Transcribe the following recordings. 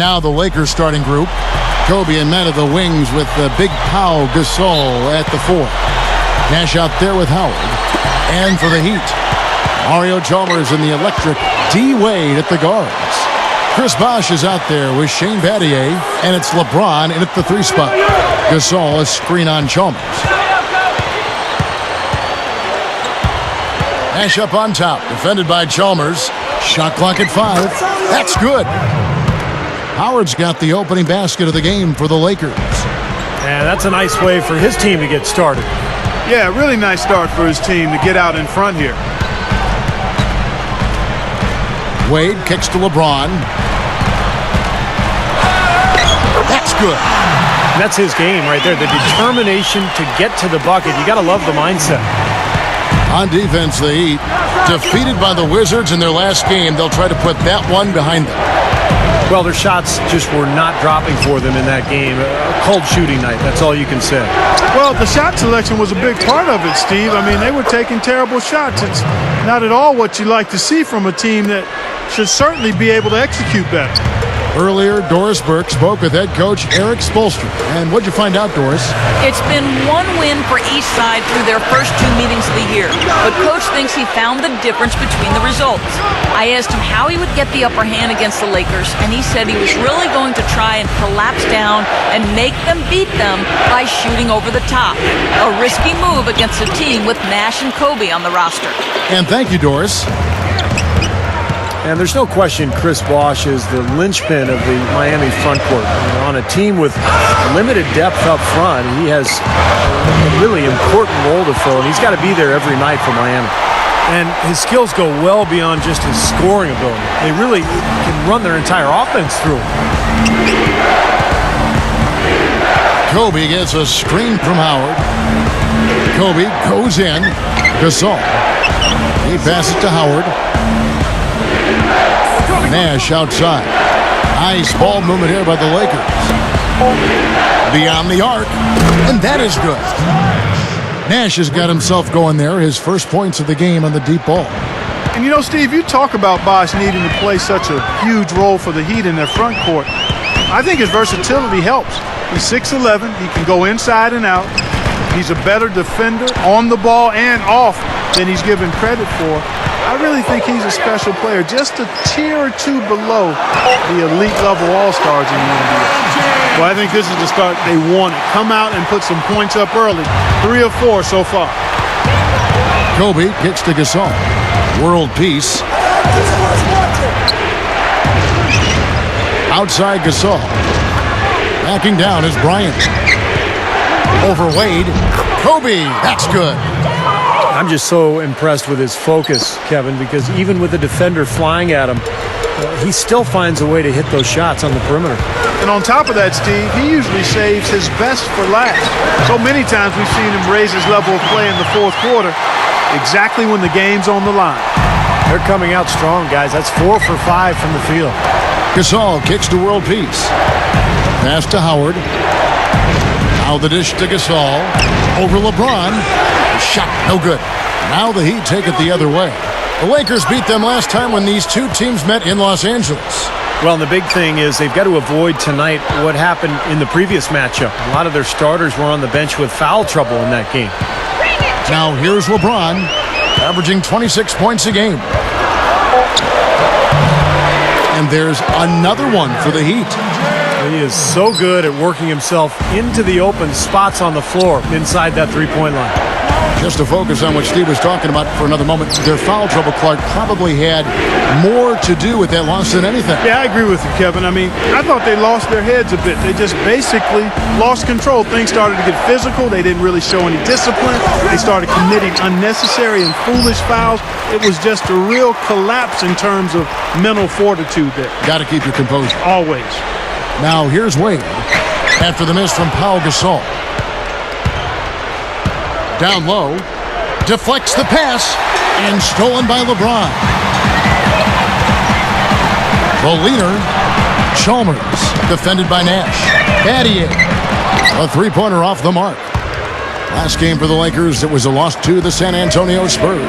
now the Lakers starting group. Kobe and men of the wings with Big Pau Gasol at the 4. Nash out there with Howard. And for the Heat, Mario Chalmers and the electric D. Wade at the guards. Chris Bosh is out there with Shane Battier, and it's LeBron in at the 3 spot. Gasol is screen on Chalmers. Nash up on top, defended by Chalmers. Shot clock at 5. That's good. Howard's got the opening basket of the game for the Lakers. And that's a nice way for his team to get started. Yeah, really nice start for his team to get out in front here. Wade kicks to LeBron. That's good. That's his game right there. The determination to get to the bucket. You got to love the mindset. On defense, the Heat, defeated by the Wizards in their last game, they'll try to put that one behind them. Well, their shots just were not dropping for them in that game. A cold shooting night, that's all you can say. Well, the shot selection was a big part of it, Steve. I mean, they were taking terrible shots. It's not at all what you like to see from a team that should certainly be able to execute better. Earlier, Doris Burke spoke with head coach Eric Spoelstra. And what'd you find out, Doris? It's been one win for each side through their first 2 meetings of the year. But Coach thinks he found the difference between the results. I asked him how he would get the upper hand against the Lakers, and he said he was really going to try and collapse down and make them beat them by shooting over the top. A risky move against a team with Nash and Kobe on the roster. And thank you, Doris. And there's no question Chris Bosh is the linchpin of the Miami front court. On a team with limited depth up front, he has a really important role to fill, and he's got to be there every night for Miami. And his skills go well beyond just his scoring ability. They really can run their entire offense through him. Kobe gets a screen from Howard. Kobe goes in. Gasol. He passes to Howard. Nash outside. Nice ball movement here by the Lakers. Beyond the arc. And that is good. Nash has got himself going there. His first points of the game on the deep ball. And you know, Steve, you talk about Bosh needing to play such a huge role for the Heat in their front court. I think his versatility helps. He's 6'11". He can go inside and out. He's a better defender on the ball and off than he's given credit for. I really think he's a special player, just a tier or 2 below the elite level all-stars in the NBA. Well, I think this is the start they wanted. Come out and put some points up early. 3 or 4 so far. Kobe kicks to Gasol. World peace. Outside Gasol. Backing down is Bryant. Over Wade. Kobe, that's good. I'm just so impressed with his focus, Kevin, because even with the defender flying at him, he still finds a way to hit those shots on the perimeter. And on top of that, Steve, he usually saves his best for last. So many times we've seen him raise his level of play in the 4th quarter, exactly when the game's on the line. They're coming out strong, guys. That's 4 for 5 from the field. Gasol kicks to world peace. Pass to Howard. Now the dish to Gasol. Over LeBron. Shot no good. Now the Heat take it the other way. The Lakers beat them last time when these 2 teams met in Los Angeles. Well, and the big thing is they've got to avoid tonight what happened in the previous matchup. A lot of their starters were on the bench with foul trouble in that game. Now here's LeBron, averaging 26 points a game. And there's another one for the Heat. He is so good at working himself into the open spots on the floor inside that 3-point line. Just to focus on what Steve was talking about for another moment, their foul trouble, Clark, probably had more to do with that loss than anything. Yeah, I agree with you, Kevin. I mean, I thought they lost their heads a bit. They just basically lost control. Things started to get physical. They didn't really show any discipline. They started committing unnecessary and foolish fouls. It was just a real collapse in terms of mental fortitude there. Got to keep your composure. Always. Now here's Wade after the miss from Pau Gasol. Down low, deflects the pass, and stolen by LeBron. The leader, Chalmers, defended by Nash. Battier, a 3-pointer off the mark. Last game for the Lakers, it was a loss to the San Antonio Spurs.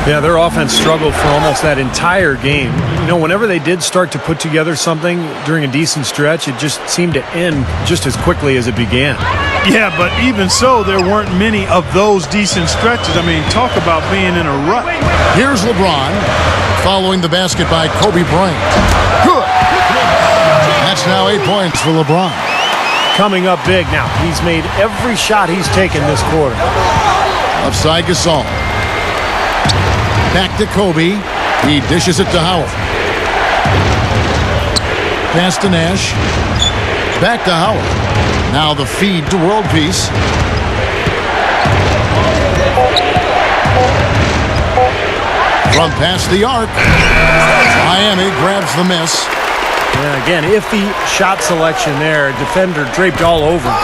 Yeah, their offense struggled for almost that entire game. You know, whenever they did start to put together something during a decent stretch, it just seemed to end just as quickly as it began. Yeah, but even so, there weren't many of those decent stretches. I mean, talk about being in a rut. Here's LeBron following the basket by Kobe Bryant. Good. That's now 8 points for LeBron. Coming up big now. He's made every shot he's taken this quarter. Offside Gasol. Back to Kobe. He dishes it to Howard. Pass to Nash. Back to Howard. Now the feed to World Peace. From past the arc. Miami grabs the miss. Yeah, again, iffy shot selection there. Defender draped all over him.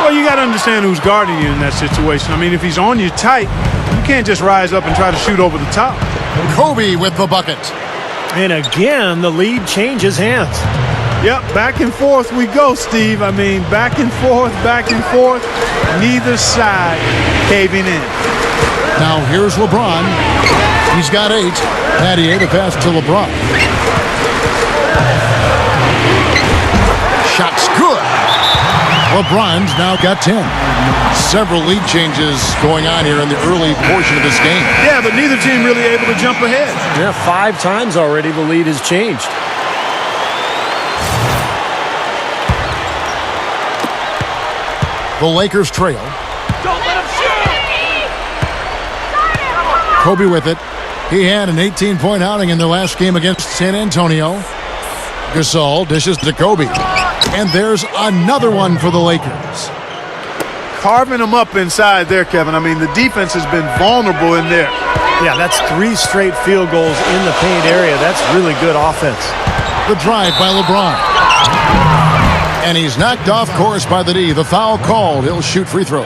Well, you got to understand who's guarding you in that situation. I mean, if he's on you tight, you can't just rise up and try to shoot over the top. Kobe with the bucket. And again, the lead changes hands. Yep, back and forth we go, Steve. I mean, back and forth, neither side caving in. Now here's LeBron. He's got 8. Patty to pass to LeBron. Shot's good. LeBron's now got 10. Several lead changes going on here in the early portion of this game. Yeah, but neither team really able to jump ahead. Yeah, 5 times already the lead has changed. The Lakers trail. Don't let him shoot! Kobe with it. He had an 18-point outing in their last game against San Antonio. Gasol dishes to Kobe. And there's another one for the Lakers. Carving them up inside there, Kevin. I mean, the defense has been vulnerable in there. Yeah, that's 3 straight field goals in the paint area. That's really good offense. The drive by LeBron. And he's knocked off course by the D. The foul called. He'll shoot free throws.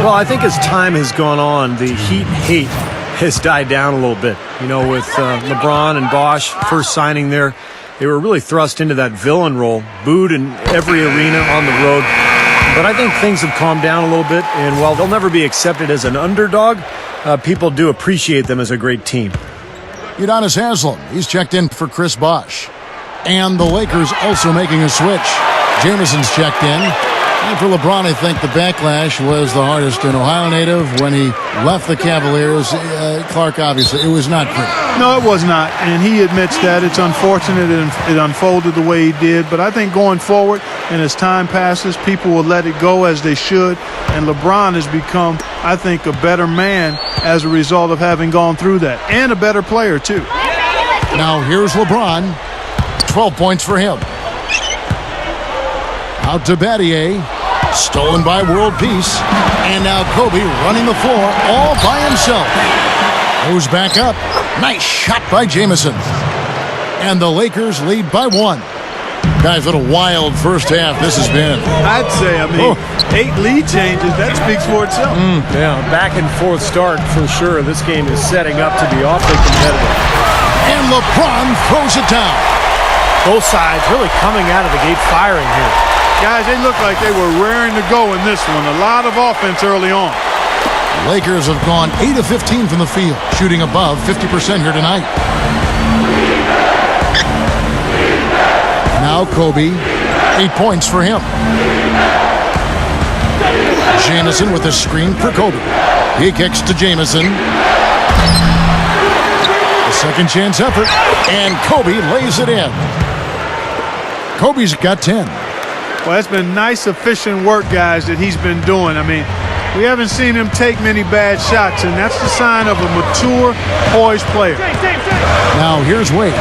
Well, I think as time has gone on, the Heat hate has died down a little bit. You know, with LeBron and Bosh first signing there, they were really thrust into that villain role, booed in every arena on the road. But I think things have calmed down a little bit, and while they'll never be accepted as an underdog, people do appreciate them as a great team. Udonis Haslem, he's checked in for Chris Bosh. And the Lakers also making a switch. Jameson's checked in. And for LeBron, I think the backlash was the hardest. An Ohio native, when he left the Cavaliers, Clark, obviously, it was not pretty. No, it was not, and he admits that. It's unfortunate it unfolded the way he did, but I think going forward and as time passes, people will let it go as they should, and LeBron has become, I think, a better man as a result of having gone through that, and a better player, too. Now here's LeBron. 12 points for him. Out to Battier. Stolen by World Peace. And now Kobe running the floor all by himself. Goes back up. Nice shot by Jameson. And the Lakers lead by 1. Guys, what a wild first half this has been. I'd say, 8 lead changes, that speaks for itself. Yeah, back and forth start for sure. This game is setting up to be awfully competitive. And LeBron throws it down. Both sides really coming out of the gate firing here. Guys, they look like they were raring to go in this one. A lot of offense early on. Lakers have gone 8 of 15 from the field, shooting above 50% here tonight. Now Kobe, 8 points for him. Jamison with a screen for Kobe. He kicks to Jamison. A second chance effort, and Kobe lays it in. Kobe's got 10. Well, it's been nice, efficient work, guys, that he's been doing. I mean, we haven't seen him take many bad shots, and that's the sign of a mature, poised player. Now here's Wade.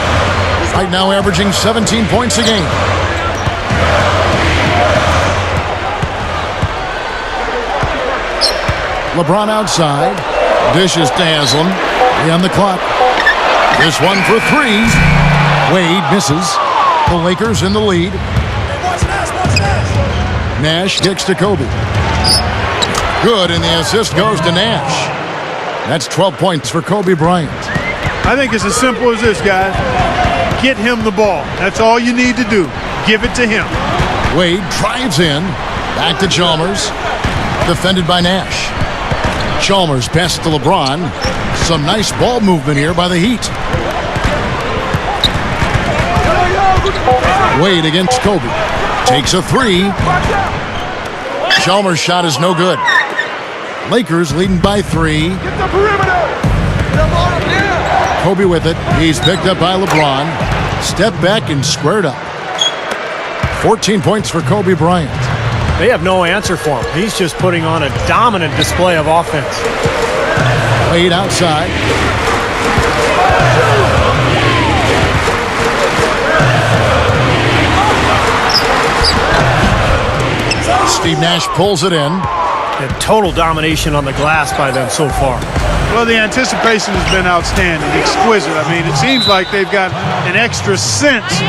Right now averaging 17 points a game. LeBron outside. Dishes to Haslem. On the clock. This one for 3. Wade misses. The Lakers in the lead. Nash kicks to Kobe. Good, and the assist goes to Nash. That's 12 points for Kobe Bryant. I think it's as simple as this, guys. Get him the ball. That's all you need to do. Give it to him. Wade drives in. Back to Chalmers. Defended by Nash. Chalmers pass to LeBron. Some nice ball movement here by the Heat. Wade against Kobe. Takes a three. Chalmers' shot is no good. Lakers leading by 3. Get the perimeter. Kobe with it. He's picked up by LeBron. Step back and squared up. 14 points for Kobe Bryant. They have no answer for him. He's just putting on a dominant display of offense. Wade outside. Steve Nash pulls it in. And total domination on the glass by them so far. Well, the anticipation has been outstanding, exquisite. I mean, it seems like they've got an extra sense